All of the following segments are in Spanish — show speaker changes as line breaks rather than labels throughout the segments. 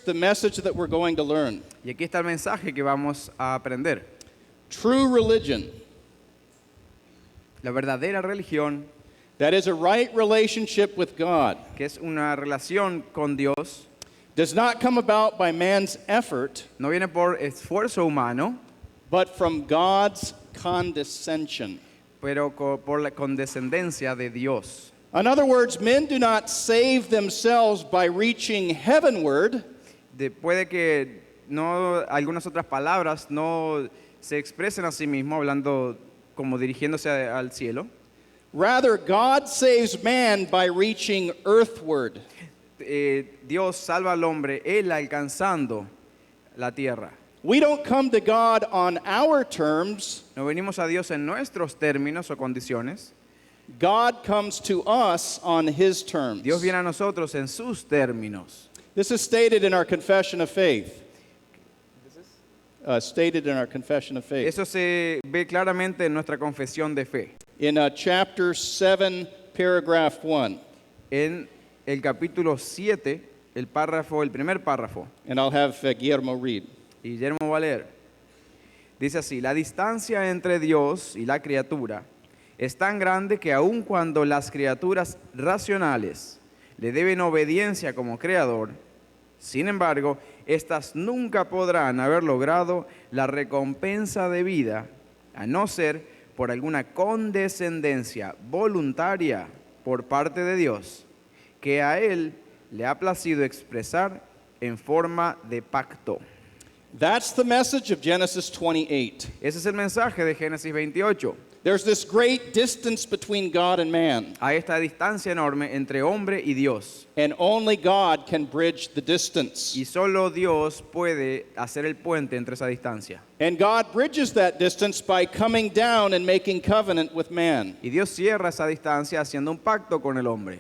the message that we're going to learn.
Y aquí está el mensaje que vamos a aprender.
True religion,
La verdadera religión,
that is a right relationship with God,
que es una relación con Dios,
does not come about by man's effort,
no viene por esfuerzo humano,
but from God's condescension.
pero por la condescendencia de Dios.
In other words, men do not save themselves by reaching heavenward,
Puede que no, algunas otras palabras no se expresen a sí mismo, hablando como dirigiéndose al cielo.
rather God saves man by reaching earthward.
Dios salva al hombre, Él alcanzando la tierra.
We don't come to God on our terms.
No venimos a Dios en nuestros términos o condiciones.
God comes to us on his terms.
Dios viene a nosotros en sus términos.
This is stated in our confession of faith. Stated in our confession of faith.
Eso se ve claramente en nuestra confesión de fe.
In chapter 7, paragraph 1.
En el capítulo 7, el primer párrafo.
And I'll have Guillermo read.
Y Guillermo va a leer. Dice así: la distancia entre Dios y la criatura es tan grande que aun cuando las criaturas racionales le deben obediencia como creador, sin embargo, éstas nunca podrán haber logrado la recompensa debida, a no ser por alguna condescendencia voluntaria por parte de Dios, que a Él le ha placido expresar en forma de pacto.
That's the message of Genesis 28.
Ese es el mensaje de Génesis 28.
There's this great distance between God and man,
Hay esta distancia enorme entre hombre y Dios.
and only God can bridge the distance.
Y solo Dios puede hacer el puente entre esa distancia.
And God bridges that distance by coming down and making covenant with man.
Y Dios cierra esa distancia haciendo un pacto con el hombre.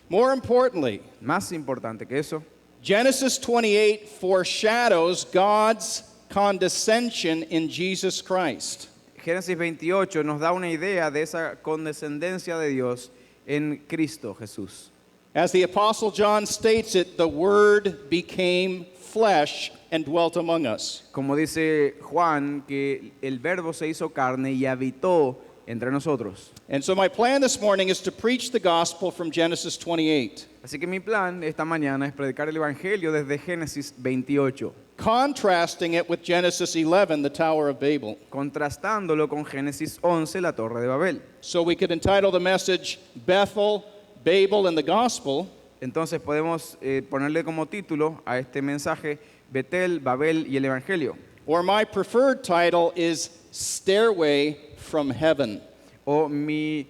More importantly,
Más importante que eso,
Genesis 28 foreshadows God's condescension in Jesus Christ.
Génesis 28 nos da una idea de esa condescendencia de Dios en Cristo Jesús.
As the Apostle John states it, the Word became flesh and dwelt among us.
Como dice Juan, que el verbo se hizo carne y habitó entre nosotros.
And so my plan this morning is to preach the gospel from Genesis 28,
Así que mi plan esta mañana es predicar el Evangelio desde Génesis 28,
contrasting it with Genesis 11, the Tower of Babel.
contrastándolo con Génesis 11, la Torre de Babel.
So we could entitle the message, Bethel, Babel, and the Gospel,
Entonces podemos ponerle como título a este mensaje Betel, Babel y el Evangelio.
or my preferred title is Stairway from Heaven.
O mi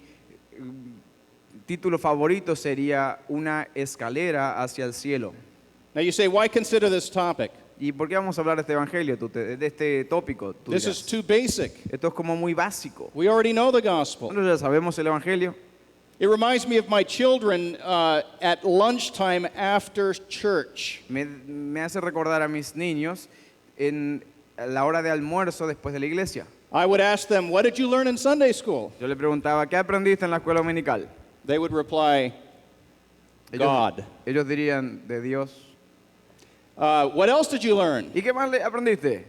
título favorito sería Una escalera hacia el cielo.
Now you say, why consider this topic?
¿Y por qué vamos a hablar de este evangelio, de este tópico? Tú
This
dirás.
is too basic.
Esto es como muy básico.
We already know the gospel.
Nosotros ya sabemos el evangelio.
It reminds me of my children at lunchtime after church.
Me hace recordar a mis niños en la hora de almuerzo después de la iglesia.
I would ask them, what did you learn in Sunday school?
Yo le preguntaba, ¿qué aprendiste en la escuela dominical?
They would reply, God.
Ellos dirían, de Dios.
What else did you learn?
¿Y qué más aprendiste?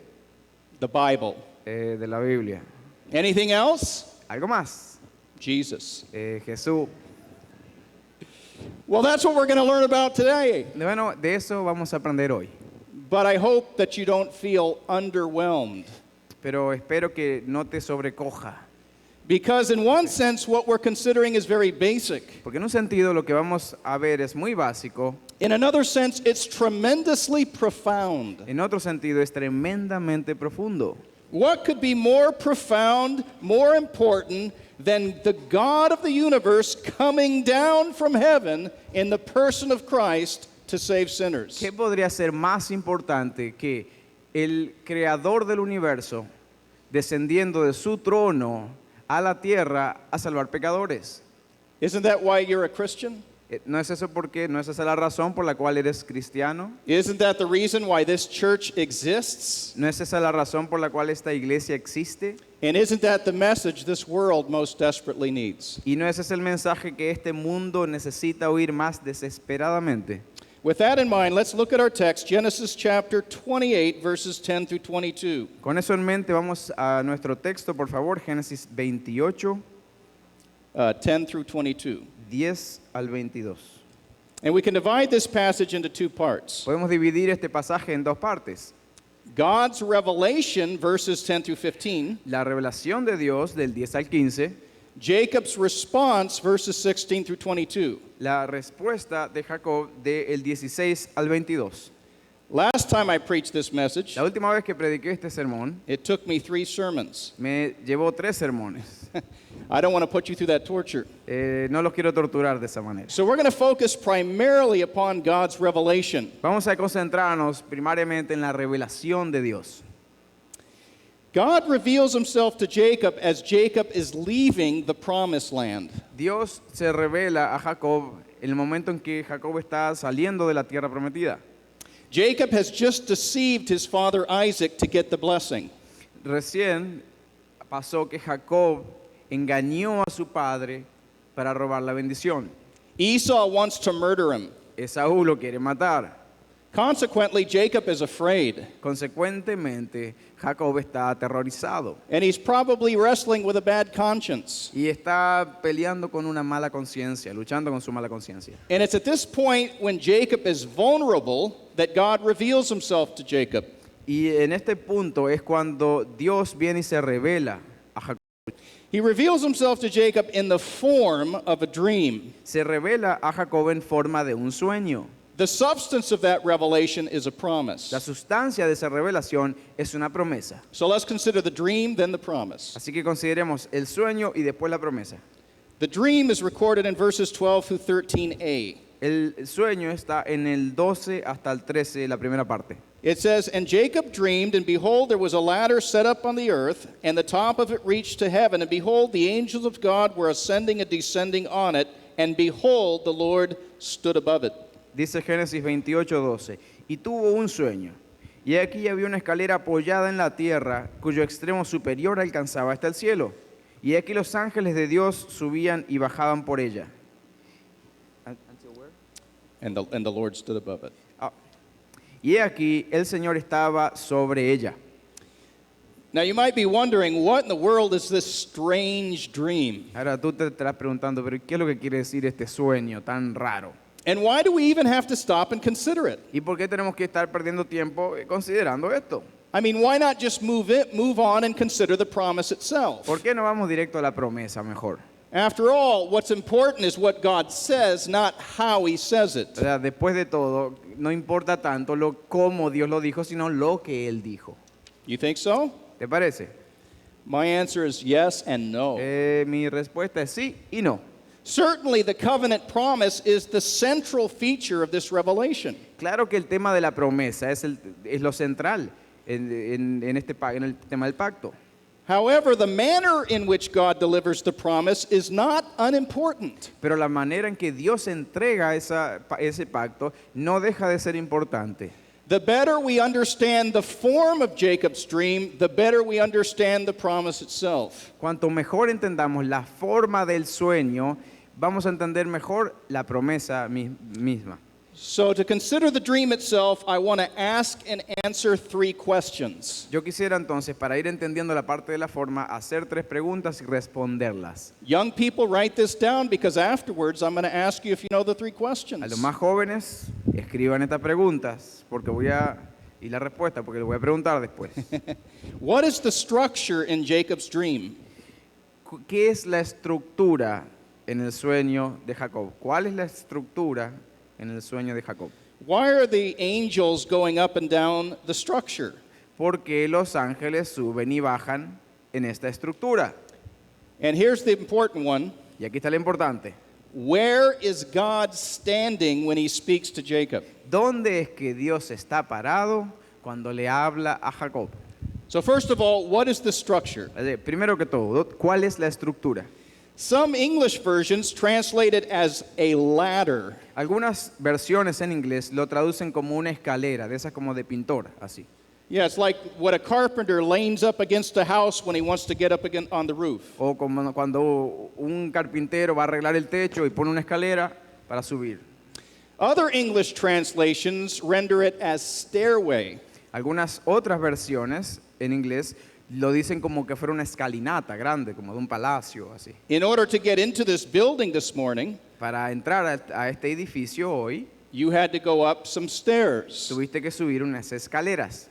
The Bible.
De la Biblia.
Anything else?
¿Algo más?
Jesus.
Jesús.
Well, that's what we're going to learn about today.
Bueno, de eso vamos a aprender hoy.
But I hope that you don't feel underwhelmed.
Pero espero que no te sobrecoja.
Because in one sense, what we're considering is very basic.
Porque en un sentido lo que vamos a ver es muy básico.
In another sense, it's tremendously profound.
En otro sentido es tremendamente profundo.
What could be more profound, more important than the God of the universe coming down from heaven in the person of Christ to save sinners?
¿Qué podría ser más importante que el creador del universo descendiendo de su trono a la tierra a salvar pecadores?
Isn't that why you're a Christian?
¿No es eso porque no es esa la razón por la cual eres cristiano?
Isn't that the reason why this church exists?
¿No es esa la razón por la cual esta iglesia existe?
And isn't that the message this world most desperately needs?
¿Y no ese es el mensaje que este mundo necesita oír más desesperadamente?
With that in mind, let's look at our text, Genesis chapter 28, verses 10 through 22.
Con eso en mente vamos a nuestro texto, por favor, Génesis 28,
10 through 22.
10 al 22.
And we can divide this passage into two parts.
Podemos dividir este pasaje en dos partes.
God's revelation, verses 10 through 15.
La revelación de Dios del 10 al 15.
Jacob's response, verses 16 through 22.
La respuesta de Jacob del 16 al 22.
Last time I preached this message,
La última vez que prediqué este sermón,
it took me 3 sermons.
me llevó 3 sermones.
I don't want to put you through that torture.
No los quiero torturar de esa manera.
So we're going to focus primarily upon God's revelation.
Vamos a concentrarnos primariamente en la revelación de Dios.
God reveals himself to Jacob as Jacob is leaving the promised land.
Dios se revela a Jacob en el momento en que Jacob está saliendo de la tierra prometida.
Jacob has just deceived his father Isaac to get the blessing.
Recién pasó que Jacob engañó a su padre para robar la bendición.
Esau wants to murder him.
Esaú lo quiere matar.
Consequently, Jacob is afraid,
Consecuentemente, Jacob está aterrorizado
and he's probably wrestling with a bad conscience.
y está peleando con una mala conciencia, luchando con su mala conciencia.
And it's at this point when Jacob is vulnerable that God reveals himself to Jacob.
Y en este punto es cuando Dios viene y se revela a Jacob.
He reveals himself to Jacob in the form of a dream.
Se revela a Jacob en forma de un sueño.
The substance of that revelation is a promise.
La sustancia de esa revelación es una promesa.
So let's consider the dream, then the promise.
Así que consideremos el sueño y después la promesa.
The dream is recorded in verses 12 through 13a.
El sueño está en el 12 hasta el 13, la primera parte.
It says, "And Jacob dreamed, and behold, there was a ladder set up on the earth, and the top of it reached to heaven, and behold, the angels of God were ascending and descending on it, and behold, the Lord stood above it."
Dice Génesis 28:12, y tuvo un sueño, y aquí había una escalera apoyada en la tierra, cuyo extremo superior alcanzaba hasta el cielo, y aquí los ángeles de Dios subían y bajaban por ella.
And the Lord stood above it.
Y aquí el Señor estaba sobre ella.
Now you might be wondering, what in the world is this strange dream?
Ahora tú te estarás preguntando, pero ¿qué es lo que quiere decir este sueño tan raro?
And why do we even have to stop and consider it?
¿Y por qué tenemos que estar perdiendo tiempo considerando esto?
I mean, why not just move on and consider the promise itself?
¿Por qué no vamos directo a la promesa mejor?
After all, what's important is what God says, not how he says it.
O sea, después de todo, no importa tanto cómo Dios lo dijo, sino lo que Él dijo.
You think so?
¿Te parece?
My answer is yes and no.
Mi respuesta es sí y no.
Certainly, the covenant promise is the central feature of this revelation.
Claro que el tema de la promesa es lo central en el tema del pacto.
However, the manner in which God delivers the promise is not unimportant.
Pero la manera en que Dios entrega ese pacto no deja de ser importante.
The better we understand the form of Jacob's dream, the better we understand the promise itself.
Cuanto mejor entendamos la forma del sueño, vamos a entender mejor la promesa misma.
So to consider the dream itself, I want to ask and answer 3 questions.
Yo quisiera entonces, para ir entendiendo la parte de la forma, hacer 3 preguntas y responderlas.
Young people, write this down because afterwards I'm going to ask you if you know the 3
A los
questions.
más jóvenes, escriban estas preguntas y la respuesta, porque les voy a preguntar después.
What is the structure in Jacob's dream?
¿Qué es la estructura en el sueño de Jacob? ¿Cuál es la estructura en el sueño de Jacob?
Why are the angels going up and down the structure?
¿Por qué los ángeles suben y bajan en esta estructura?
And here's the important one.
Y aquí está lo importante.
Where is God standing when he speaks to Jacob?
¿Dónde es que Dios está parado cuando le habla a Jacob?
So first of all, what is the structure?
Primero que todo, ¿cuál es la estructura?
Some English versions translate it as a ladder.
Algunas versiones en inglés lo traducen como una escalera, de esas como de pintor, así.
Yeah, it's like what a carpenter leans up against a house when he wants to get up again on the roof.
O como cuando un carpintero va a arreglar el techo y pone una escalera para subir.
Other English translations render it as stairway.
Algunas otras versiones en inglés lo dicen como que fuera una escalinata grande, como de un palacio, así.
In order to get into this building this morning,
Para entrar a este edificio hoy,
you had to go up some stairs.
tuviste que subir unas escaleras.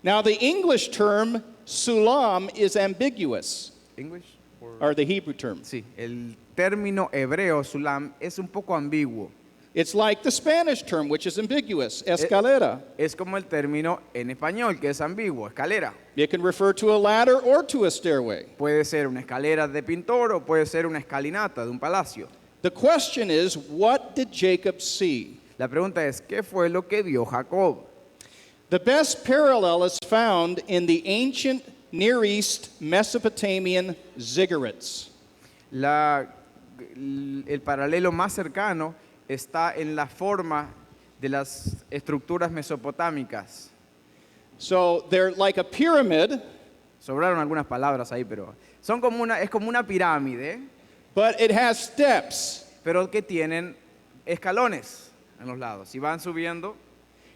Now, the English term sulam is ambiguous,
English?
or the Hebrew term.
Sí, el término hebreo sulam es un poco ambiguo.
It's like the Spanish term, which is ambiguous, escalera.
Es como el término en español, que es ambiguo, escalera.
It can refer to a ladder or to a stairway.
Puede ser una escalera de pintor o puede ser una escalinata de un palacio.
The question is, what did Jacob see?
La pregunta es, ¿qué fue lo que vio Jacob?
The best parallel is found in the ancient Near East Mesopotamian ziggurats.
El paralelo más cercano está en la forma de las estructuras mesopotámicas.
So they're like a pyramid,
Sobraron algunas palabras ahí, pero es como una pirámide,
but it has steps.
pero que tienen escalones en los lados. Y van subiendo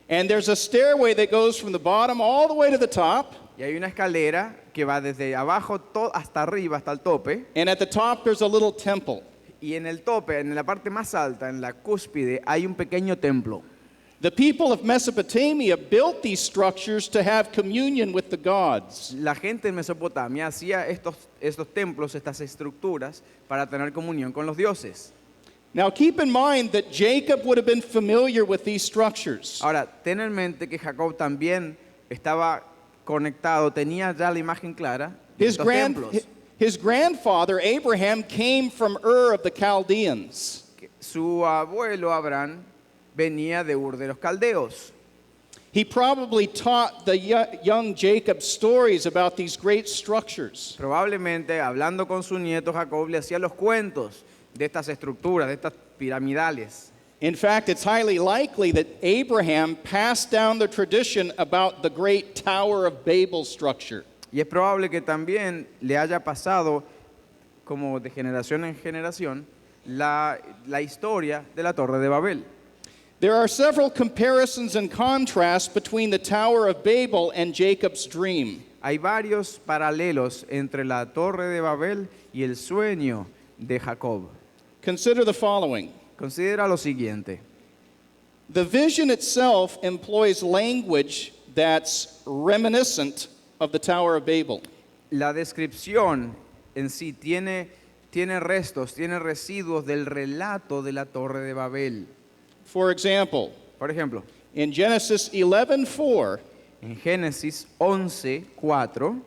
And there's a stairway that goes from the bottom all the way to the top.
y hay una escalera que va desde abajo hasta arriba, hasta el tope.
And at the top, there's a little temple.
Y en el tope, en la parte más alta, en la cúspide, hay un pequeño templo.
The people of Mesopotamia built these structures to have communion with the gods.
La gente en Mesopotamia hacía estos templos, estas estructuras, para tener comunión con los dioses.
Now keep in mind that Jacob would have been familiar with these structures.
Ahora, ten en mente que Jacob también estaba conectado, tenía ya la imagen clara de estos templos.
His grandfather Abraham came from Ur of the Chaldeans.
Su abuelo Abraham venía de Ur de los Caldeos.
He probably taught the young Jacob stories about these great structures.
Probablemente, hablando con su nieto Jacob, le hacía los cuentos de estas estructuras, de estas piramidales.
In fact, it's highly likely that Abraham passed down the tradition about the great Tower of Babel structure.
Y es probable que también le haya pasado, como de generación en generación, la historia de la Torre de Babel.
There are several comparisons and contrasts between the Tower of Babel and Jacob's dream.
Hay varios paralelos entre la Torre de Babel y el sueño de Jacob.
Consider the following.
Considera lo siguiente.
The vision itself employs language that's reminiscent of the Tower of Babel.
La descripción en sí tiene restos, tiene residuos del relato de la Torre de Babel.
For example,
Por ejemplo,
in Genesis 11:4,
en Génesis 11:4,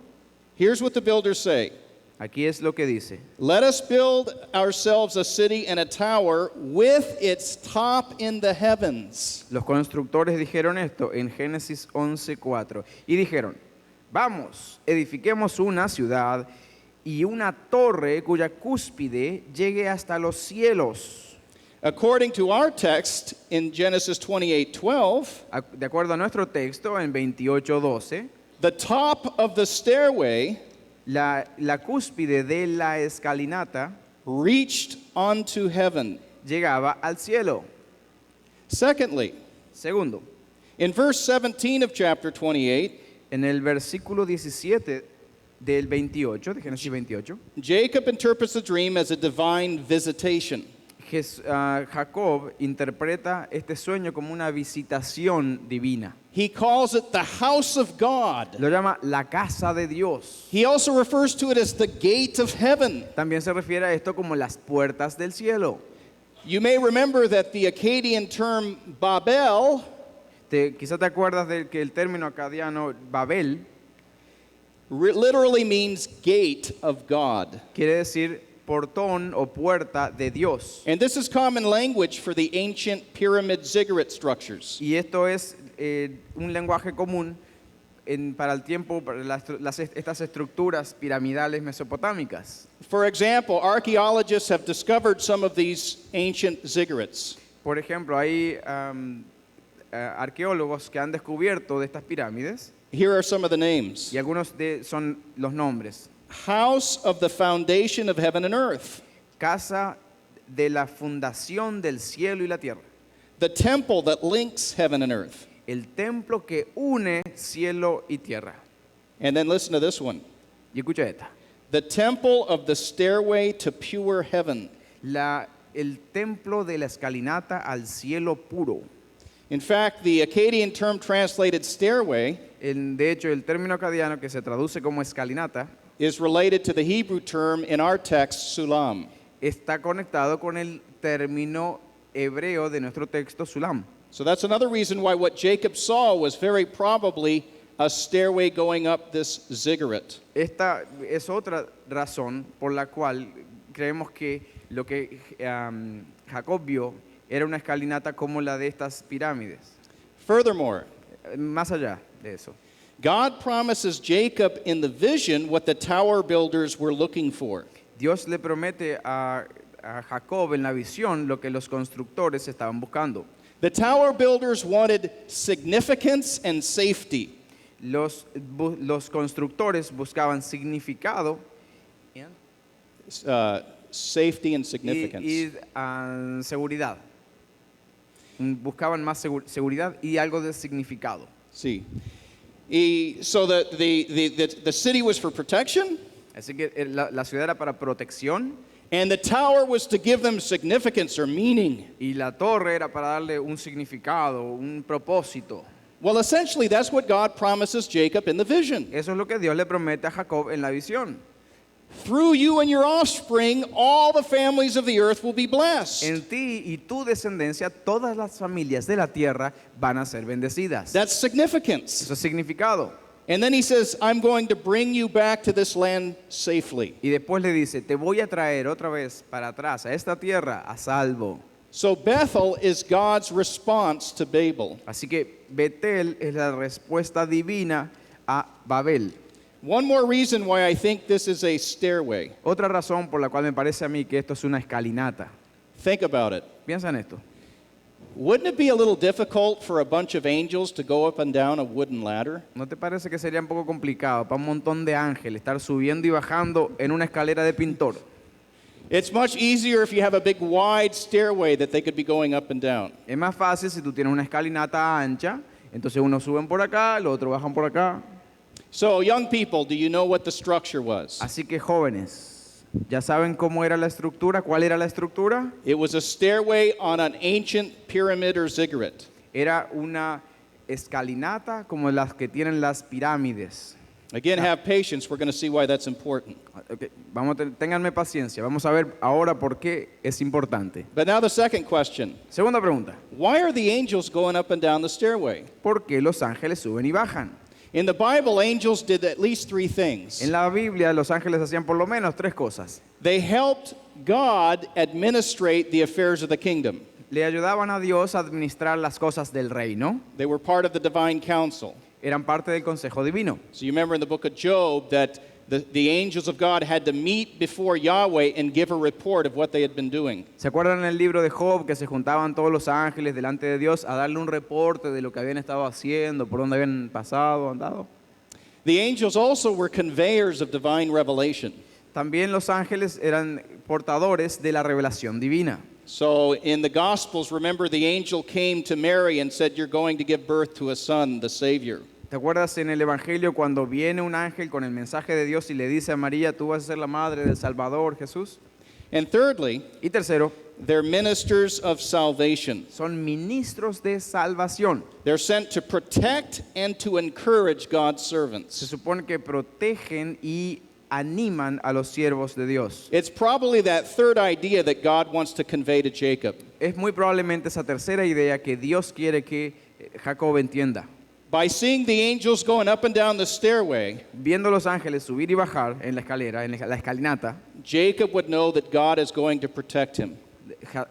here's what the builders say.
aquí es lo que dice.
Let us build ourselves a city and a tower with its top in the heavens.
Los constructores dijeron esto en Génesis 11:4 y dijeron, vamos, edifiquemos una ciudad y una torre cuya cúspide llegue hasta los cielos.
According to our text in Genesis 28:12,
De acuerdo a nuestro texto en 28:12,
the top of the stairway
la cúspide de la escalinata
reached onto heaven.
llegaba al cielo.
Secondly,
Segundo,
in verse 17 of chapter 28,
en el versículo 17 del 28, de Génesis 28,
Jacob interprets the dream as a divine visitation.
Jacob interpreta este sueño como una visitación divina.
He calls it the house of God.
Lo llama la casa de Dios.
He also refers to it as the gate of heaven.
También se refiere a esto como las puertas del cielo.
You may remember that the Akkadian term Babel
Quizá te acuerdas de que el término acadiano Babel
literally means gate of God.
quiere decir portón o puerta de Dios.
And this is common language for the ancient pyramid ziggurat structures.
Y esto es un lenguaje común para el tiempo, para estas estructuras piramidales mesopotámicas.
For example, archaeologists have discovered some of these ancient ziggurats.
Por ejemplo, hay arqueólogos que han descubierto de estas pirámides
Here are some of the names.
y algunos son los nombres.
House of the foundation of heaven and earth.
Casa de la fundación del cielo y la tierra.
the temple that links heaven and earth.
El templo que une cielo y tierra.
And then listen to this one.
Y escucha esta.
The temple of the stairway to pure heaven.
El templo de la escalinata al cielo puro.
In fact, the Akkadian term translated stairway
De hecho, el término acadiano que se traduce como escalinata
is related to the Hebrew term in our text, sulam.
está conectado con el término hebreo de nuestro texto sulam.
So that's another reason why what Jacob saw was very probably a stairway going up this ziggurat.
Esta es otra razón por la cual creemos que lo que Jacob vio era una escalinata como la de estas pirámides.
Furthermore,
Más allá de eso,
God promises Jacob in the vision what the tower builders were looking for.
Dios le promete a Jacob en la visión lo que los constructores estaban buscando.
The tower builders wanted significance and safety.
Los constructores buscaban significado
Safety and significance.
y seguridad. Buscaban más seguridad y algo de significado.
See. So the city was for protection,
Así que la ciudad era para protección
and the tower was to give them significance or meaning.
y la torre era para darle un significado, un propósito.
Well, essentially, that's what God promises Jacob in the vision.
Eso es lo que Dios le promete a Jacob en la visión.
Through you and your offspring, all the families of the earth will be blessed.
En ti y tu descendencia, todas las familias de la tierra van a ser bendecidas.
That's significance.
Eso es significado.
And then he says, I'm going to bring you back to this land safely.
Y después le dice, te voy a traer otra vez para atrás a esta tierra a salvo.
So Bethel is God's response to Babel.
Así que Betel es la respuesta divina a Babel.
One more reason why I think this is a stairway.
Otra razón por la cual me parece a mí que esto es una escalinata.
Think about it.
Piensa en esto.
Wouldn't it be a little difficult for a bunch of angels to go up and down a wooden ladder?
¿No te parece que sería un poco complicado para un montón de ángeles estar subiendo y bajando en una escalera de pintor?
It's much easier if you have a big wide stairway that they could be going up and down.
Es más fácil si tú tienes una escalinata ancha, entonces unos suben por acá, los otros bajan por acá.
So, young people, do you know what the structure was?
Así que jóvenes, ¿ya saben cómo era la estructura? ¿Cuál era la estructura?
It was a stairway on an ancient pyramid or ziggurat.
Era una escalinata como las que tienen las pirámides.
Again, have patience. We're going to see why that's important.
Okay, ténganme paciencia, vamos a ver ahora por qué es importante.
But now the second question.
Segunda pregunta,
Why are the angels going up and down the stairway?
¿por qué los ángeles suben y bajan?
In the Bible, angels did at least three things.
En la Biblia los ángeles hacían por lo menos tres cosas.
They helped God administrate the affairs of the kingdom.
Le ayudaban a Dios a administrar las cosas del reino.
They were part of the divine council.
Eran parte del consejo divino.
So you remember in the book of Job that the angels of God had to meet before Yahweh and give a report of what they had been doing.
¿Se acuerdan en el libro de Job que se juntaban todos los ángeles delante de Dios a darle un reporte de lo que habían estado haciendo, por dónde habían pasado, andado?
The angels also were conveyors of divine revelation.
También los ángeles eran portadores de la revelación divina.
So in the Gospels, remember the angel came to Mary and said, "You're going to give birth to a son, the Savior."
¿Te acuerdas en el Evangelio cuando viene un ángel con el mensaje de Dios y le dice a María, tú vas a ser la madre del Salvador, Jesús?
And thirdly,
Y tercero,
they're ministers of salvation.
son ministros de salvación.
They're sent to protect and to encourage God's
Se
servants.
supone que protegen y animan a los siervos de Dios.
It's probably that third idea that God wants to convey to Jacob.
Es muy probablemente esa tercera idea que Dios quiere que Jacob entienda.
By seeing the angels going up and down the stairway,
Viendo los ángeles subir y bajar en la escalera, en la escalinata,
Jacob would know that God is going to protect him.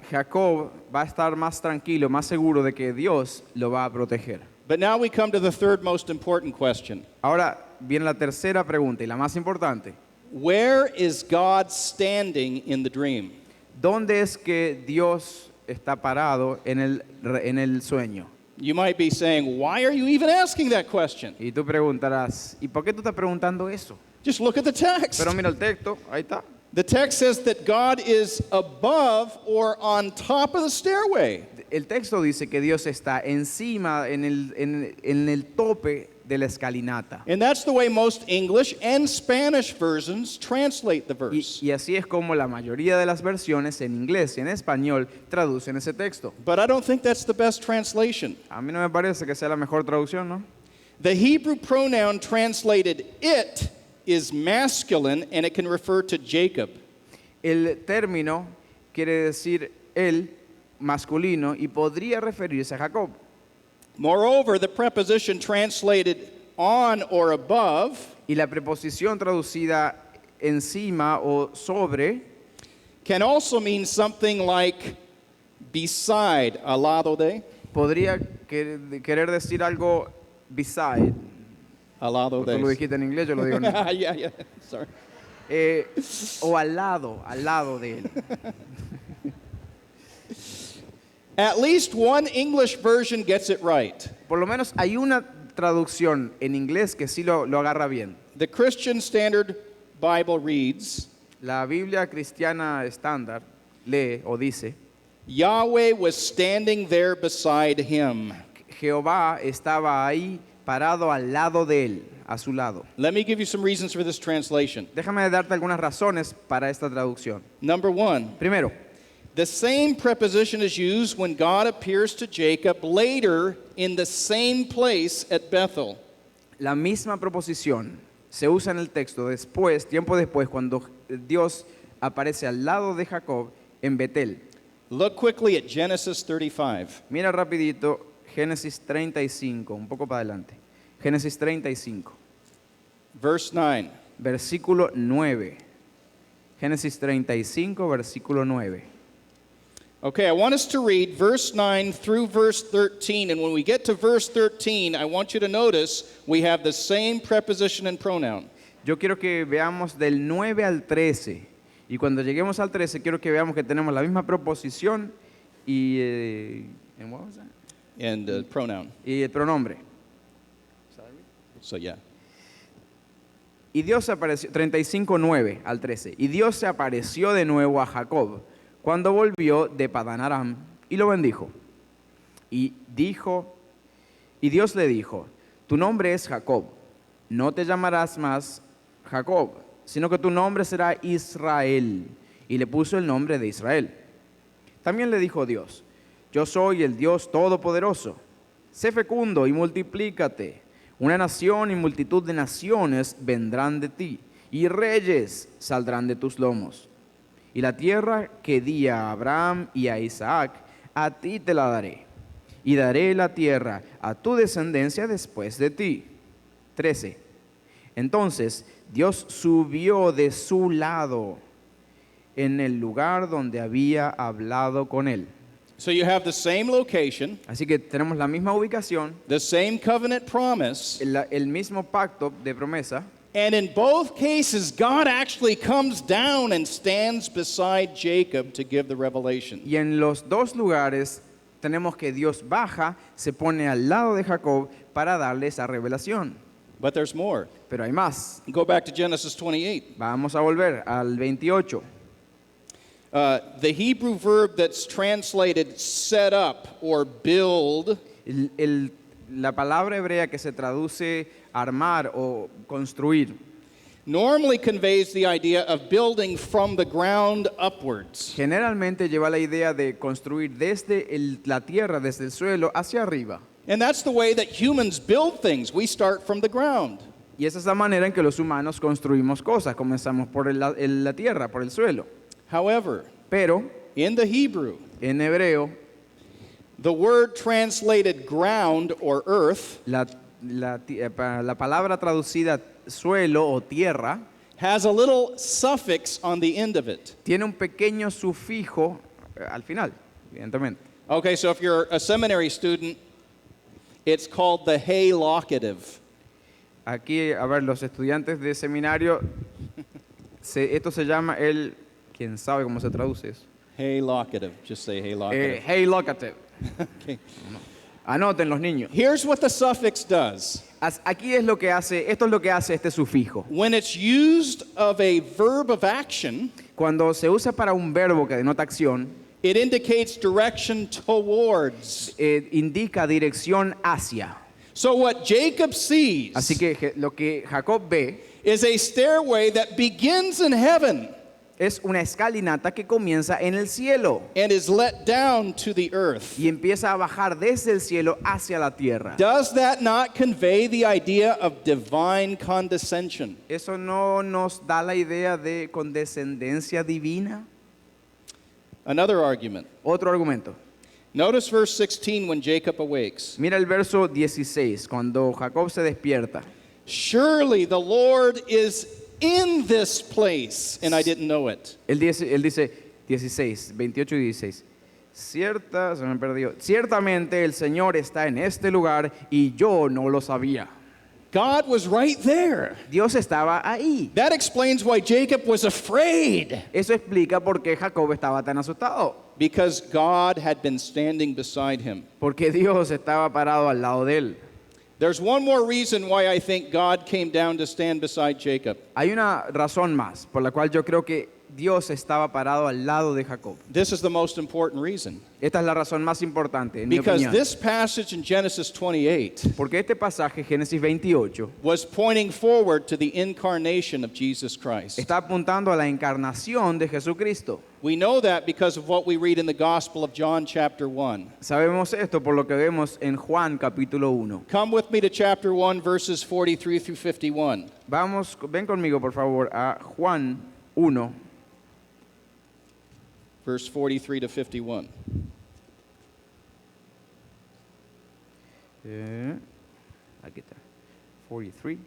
Jacob va a estar más tranquilo, más seguro de que Dios lo va a proteger.
But now we come to the third most important question.
Ahora viene la tercera pregunta y la más importante.
Where is God standing in the dream?
¿Dónde es que Dios está parado en el sueño?
You might be saying, why are you even asking that question?
Y tú preguntarás, ¿y por qué tú estás preguntando eso?
Just look at the text.
Pero mira el texto, ahí está.
The text says that God is above or on top of the stairway.
el texto dice que Dios está encima, en el tope de la escalinata.
And that's the way most English and Spanish versions translate the
Y,
verse.
y así es como la mayoría de las versiones en inglés y en español traducen ese texto.
But I don't think that's the best translation.
A mí no me parece que sea la mejor traducción, ¿no?
The Hebrew pronoun translated it is masculine and it can refer to Jacob.
El término quiere decir el masculino y podría referirse a Jacob.
Moreover, the preposition translated on or above
Y la preposición traducida encima o sobre
can also mean something like beside, al lado de,
podría querer decir algo beside.
al lado
Tú lo
de.
dijiste en inglés, yo lo digo en inglés.
Yeah, sorry.
O al lado de él.
At least one English version gets it right.
Por lo menos hay una traducción en inglés que sí lo agarra bien.
The Christian Standard Bible reads,
La Biblia cristiana estándar lee o dice,
Yahweh was standing there beside him.
Jehová estaba ahí parado al lado de él, a su lado.
Let me give you some reasons for this translation.
Déjame darte algunas razones para esta traducción.
Number one,
Primero,
the same preposition is used when God appears to Jacob later in the same place at Bethel.
la misma proposición se usa en el texto después, tiempo después, cuando Dios aparece al lado de Jacob en Betel.
Look quickly at Genesis 35.
Mira rapidito Génesis 35, un poco para adelante. Génesis 35,
Verse 9.
versículo 9. Génesis 35, versículo 9.
Okay, I want us to read verse 9 through verse 13. And when we get to verse 13, I want you to notice we have the same preposition and pronoun.
Yo quiero que veamos del 9 al 13. Y cuando lleguemos al 13, quiero que veamos que tenemos la misma proposición y, and what was that?
And pronoun.
Y el pronombre.
So, yeah.
Y Dios se apareció, 35:9 al 13. Y Dios se apareció de nuevo a Jacob cuando volvió de Padán Aram y lo bendijo. Y Dios le dijo, tu nombre es Jacob, no te llamarás más Jacob, sino que tu nombre será Israel. Y le puso el nombre de Israel. También le dijo Dios, yo soy el Dios Todopoderoso, sé fecundo y multiplícate. Una nación y multitud de naciones vendrán de ti, y reyes saldrán de tus lomos. Y la tierra que di a Abraham y a Isaac, a ti te la daré. Y daré la tierra a tu descendencia después de ti. 13. Entonces Dios subió de su lado en el lugar donde había hablado con él.
So you have the same location,
Así que tenemos la misma ubicación,
the same covenant promise,
el mismo pacto de promesa.
and in both cases, God actually comes down and stands beside Jacob to give the revelation.
Y en los dos lugares tenemos que Dios baja, se pone al lado de Jacob para darle esa revelación.
But there's more.
Pero hay más.
Go back to Genesis 28.
Vamos a volver al 28.
The Hebrew verb that's translated set up or build
La palabra hebrea que se traduce armar o construir
normally conveys the idea of building from the ground upwards.
generalmente lleva la idea de construir desde la tierra, desde el suelo hacia arriba.
And that's the way that humans build things. We start from the ground.
Y esa es la manera en que los humanos construimos cosas. Comenzamos por la tierra, por el suelo.
However,
Pero
in the Hebrew,
en hebreo,
the word translated ground or earth
la palabra traducida suelo o tierra
has a little suffix on the end of it.
tiene un pequeño sufijo al final, evidentemente.
Okay, so if you're a seminary student, it's called the hey locative.
Aquí, a ver, los estudiantes de seminario, esto se llama ¿quién sabe cómo se traduce eso?
Hey locative. Just say hey locative.
Hey locative.
Okay.
Anoten los niños.
Here's what the suffix does.
Aquí es lo que hace, esto es lo que hace este sufijo.
When it's used of a verb of action,
Cuando se usa para un verbo que denota acción,
It indicates direction towards.
Indica dirección hacia.
So what Jacob sees
Así que lo que Jacob ve
is a stairway that begins in heaven
es una escalinata que comienza en el cielo
and is let down to the earth.
y empieza a bajar desde el cielo hacia la tierra.
Does that not convey the idea of divine condescension?
¿Eso no nos da la idea de condescendencia divina?
Another argument.
Otro argumento.
Notice verse 16 when Jacob awakes.
Mira el verso 16, cuando Jacob se despierta.
Surely the Lord is in this place, and I didn't know it.
Él dice 16, 28 y 16. Se me perdió. Ciertamente el Señor está en este lugar y yo no lo sabía.
God was right there.
Dios estaba ahí.
That explains why Jacob was afraid,
Eso explica por qué Jacob estaba tan asustado.
because God had been standing beside him.
Porque Dios estaba parado al lado de él.
There's one more reason why I think God came down to stand beside Jacob.
Hay una razón más por la cual yo creo que Dios estaba parado al lado de Jacob.
This is the most important reason.
Esta es la razón más importante, en mi
Because
opinión.
this passage in Genesis 28
Porque este pasaje, Génesis 28,
was pointing forward to the incarnation of Jesus Christ.
está apuntando a la encarnación de Jesucristo.
We know that because of what we read in the Gospel of John chapter 1.
Sabemos esto por lo que vemos en Juan capítulo 1.
Come with me to chapter 1 verses 43 through 51.
Ven conmigo por favor a Juan 1,
Verse 43 to 51.
aquí está, 43.